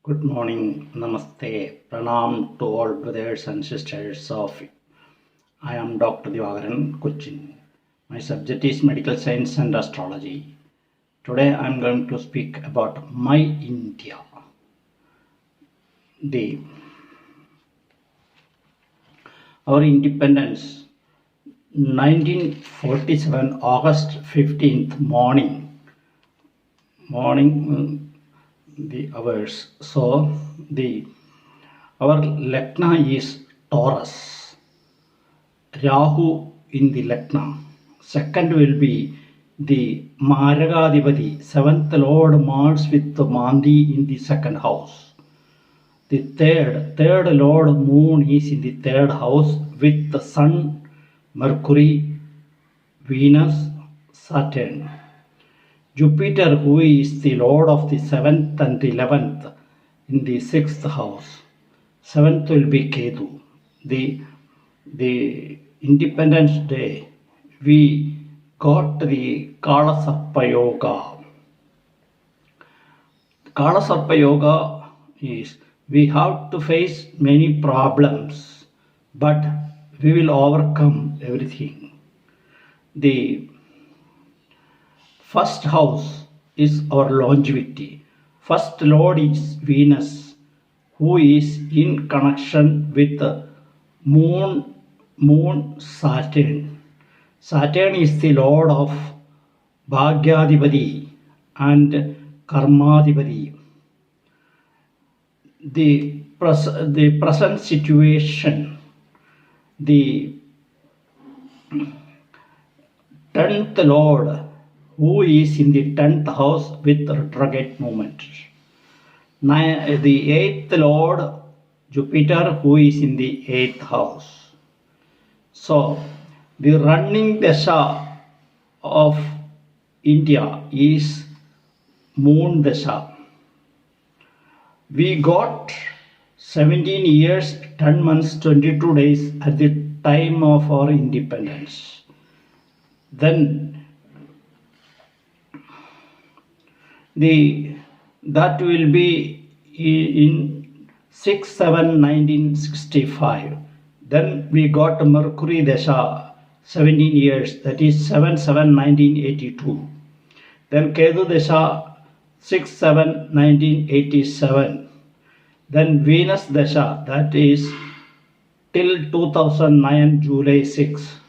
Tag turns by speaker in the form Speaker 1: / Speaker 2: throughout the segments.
Speaker 1: Good morning, Namaste, Pranam to all brothers and sisters of I am Dr. Divagaran Cochin. My subject is medical science and astrology. Today I am going to speak about my India. The our independence 1947 August 15th morning the hours. So the our Lagna is Taurus. Rahu in the Lagna. Second will be the Maragadipati, seventh Lord Mars with the Mandi in the second house. The third Lord Moon is in the third house with the Sun, Mercury, Venus, Saturn. Jupiter, who is the Lord of the seventh and 11th in the sixth house. Seventh will be Ketu. The Independence Day, we got the Kalasarpa Yoga. Kalasarpa Yoga is we have to face many problems, but we will overcome everything. The first house is our longevity. First Lord is Venus, who is in connection with Moon Saturn. Saturn is the Lord of Bhagyadipati and Karmadipati. The present situation, the 10th Lord, who is in the 10th house with retrograde movement. The 8th Lord, Jupiter, who is in the 8th house. So, the running dasha of India is Moon dasha. We got 17 years, 10 months, 22 days at the time of our independence. Then that will be in 6/7/1965. Then we got Mercury Dasha 17 years, that is 7/7/1982. Then Ketu Dasha 6/7/1987. Then Venus Dasha, that is till 2009 July 6.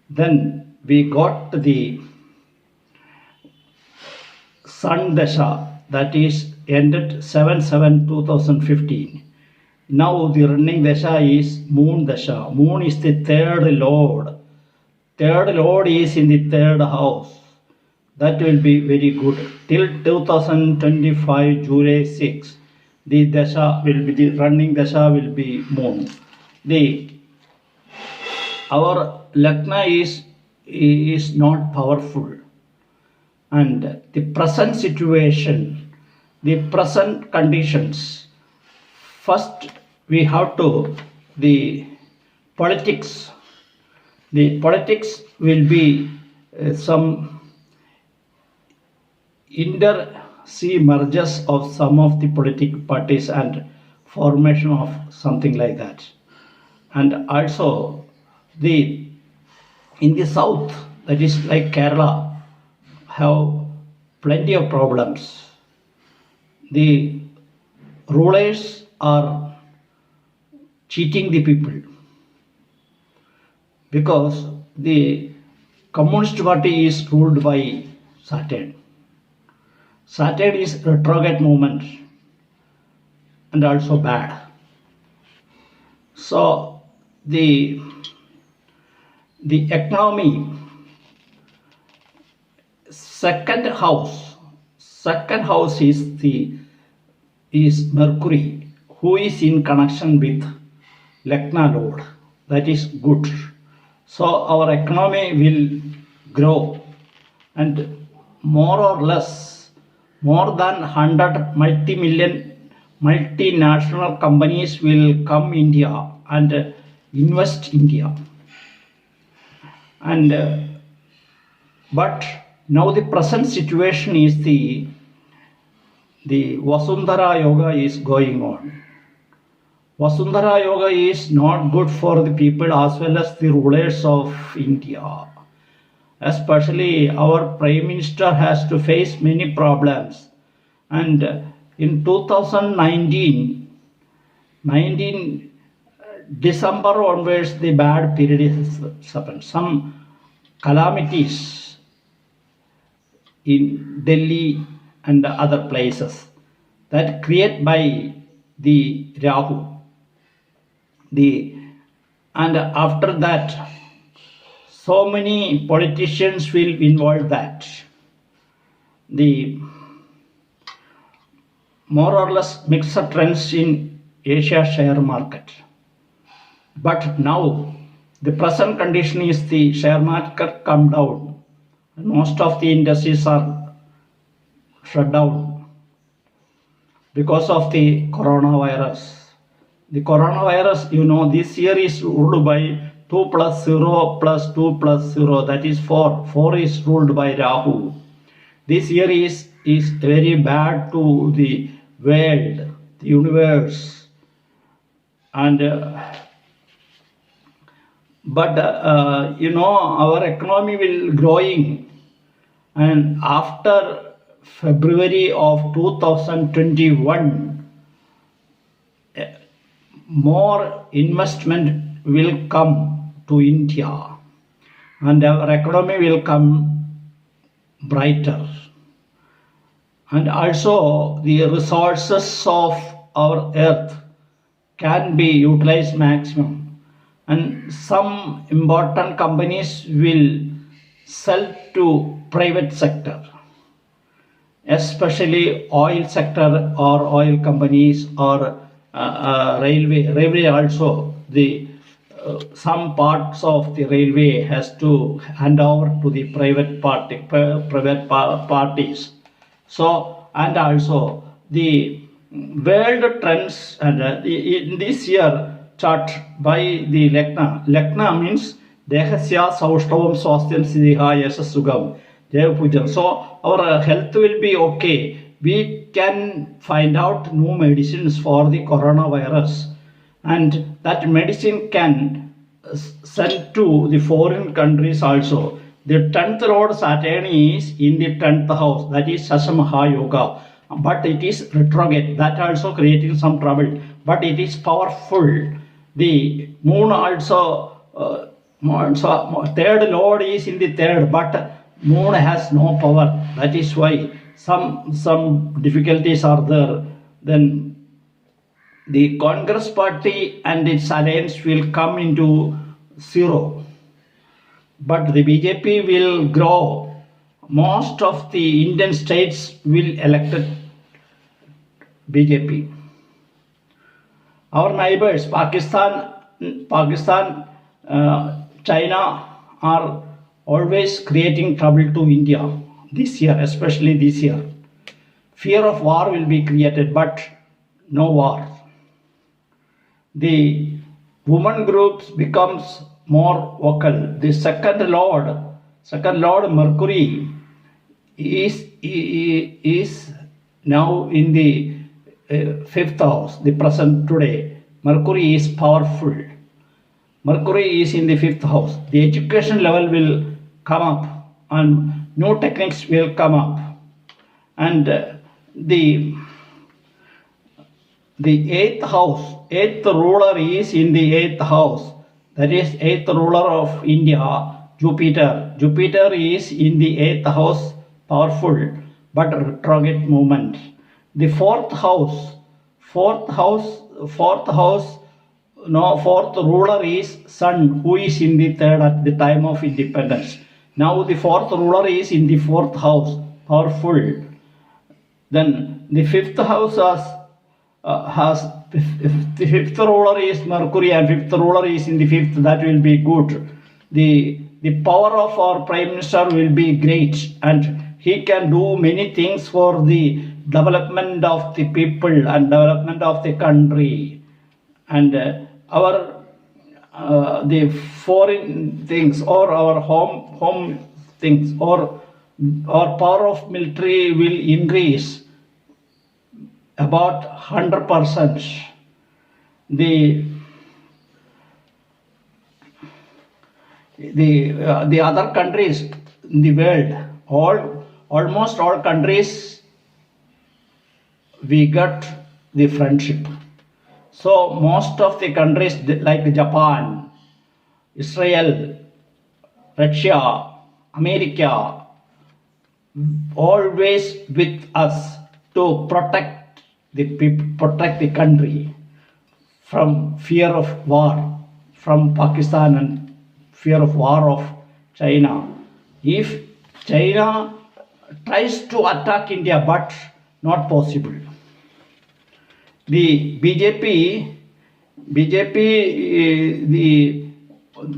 Speaker 1: Then we got the Sun Dasha, that is ended 7/7/2015. Now the running Dasha is Moon Dasha. Moon is the third Lord. Third Lord is in the third house. That will be very good. Till 2025 July 6, the Dasha will be, the running Dasha will be Moon. Our Lagna is not powerful. And the present situation, the present conditions, first we have to the politics. The politics will be some inter-sea mergers of some of the political parties and formation of something like that. And also in the south, that is like Kerala, have plenty of problems. The rulers are cheating the people because the Communist Party is ruled by Saturn. Saturn is retrograde movement and also bad. So the economy, second house is Mercury, who is in connection with Lagna Lord. That is good. So our economy will grow, and more or less more than 100 multinational companies will come India and invest India. And but now the present situation is the the Vasundhara Yoga is going on. Vasundhara Yoga is not good for the people as well as the rulers of India. Especially our Prime Minister has to face many problems. And in 2019, 19 December onwards, the bad period has happened. Some calamities in Delhi and other places that create by the Rahu. And after that, so many politicians will involve that. The more or less mixed trends in Asia share market. But now the present condition is the share market come down. Most of the industries are shut down because of the coronavirus. The coronavirus, this year is ruled by 2 plus 0 plus 2 plus 0, that is 4. 4 is ruled by Rahu. This year is very bad to the world, the universe. And our economy will growing, and after February of 2021, more investment will come to India and our economy will come brighter. And also the resources of our earth can be utilized maximum, and some important companies will sell to private sector, especially oil sector or oil companies or railway also. The some parts of the railway has to hand over to the private parties. So, and also the world trends, and in this year chart by the Lekna means Dehasya Saushtavam Swasthyan Siddhiha Yasha Sugam Jayapujam. So our health will be okay. We can find out new medicines for the coronavirus, and that medicine can send to the foreign countries also. The 10th Lord Saturn is in the 10th house, that is Sasamaha Yoga, but it is retrograde, that also creating some trouble, but it is powerful. The moon also, third Lord is in the third, but moon has no power, that is why some difficulties are there. Then the Congress party and its alliance will come into zero, but the BJP will grow. Most of the Indian states will elect BJP. Our neighbors, Pakistan, China are always creating trouble to India this year, especially this year. Fear of war will be created, but no war. The woman groups becomes more vocal. The second Lord Mercury is now in the fifth house. The present today, Mercury is powerful. Mercury is in the fifth house. The education level will come up and new techniques will come up, and the eighth house, eighth ruler is in the eighth house, that is eighth ruler of India, Jupiter. Jupiter is in the eighth house, powerful but retrograde movement. The fourth ruler is Sun, who is in the third at the time of independence. Now the fourth ruler is in the fourth house, powerful. Then the fifth house the fifth ruler is Mercury and fifth ruler is in the fifth, that will be good. The power of our Prime Minister will be great, and he can do many things for the development of the people and development of the country. And our the foreign things or our home things or power of military will increase. about 100%. The the other countries in the world, almost all countries, we got the friendship. So most of the countries like Japan, Israel, Russia, America, always with us to protect the people, protect the country from fear of war from Pakistan and fear of war of China. If China tries to attack India, but not possible. The BJP, the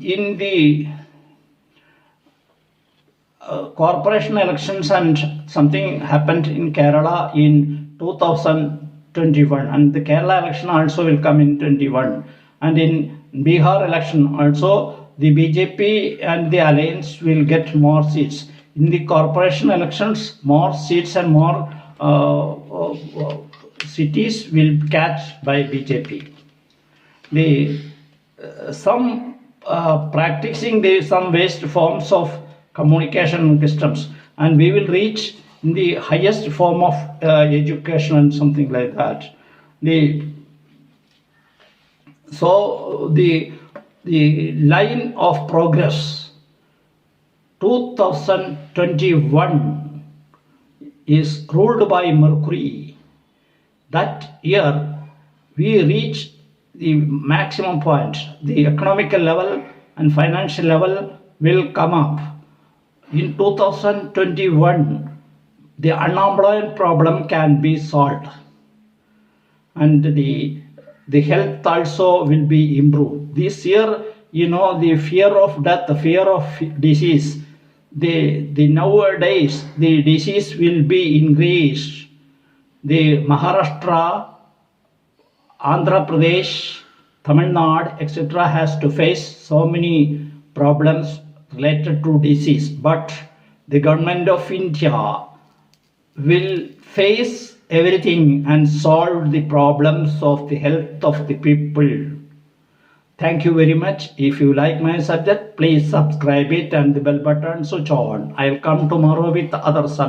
Speaker 1: in the corporation elections and something happened in Kerala in 2021, and the Kerala election also will come in 21, and in Bihar election also the BJP and the alliance will get more seats. In the corporation elections, more seats and more cities will catch by BJP. The some practicing the some waste forms of communication systems, and we will reach in the highest form of education and something like that. The so the line of progress 2021 is ruled by Mercury. That year we reach the maximum point. The economical level and financial level will come up. In 2021, the unemployment problem can be solved, and the health also will be improved. This year, the fear of death, the fear of disease, the nowadays the disease will be increased. The Maharashtra, Andhra Pradesh, Tamil Nadu, etc. has to face so many problems related to disease, but the government of India will face everything and solve the problems of the health of the people. Thank you very much. If you like my subject, please subscribe it and the bell button switch on. I'll come tomorrow with other subject.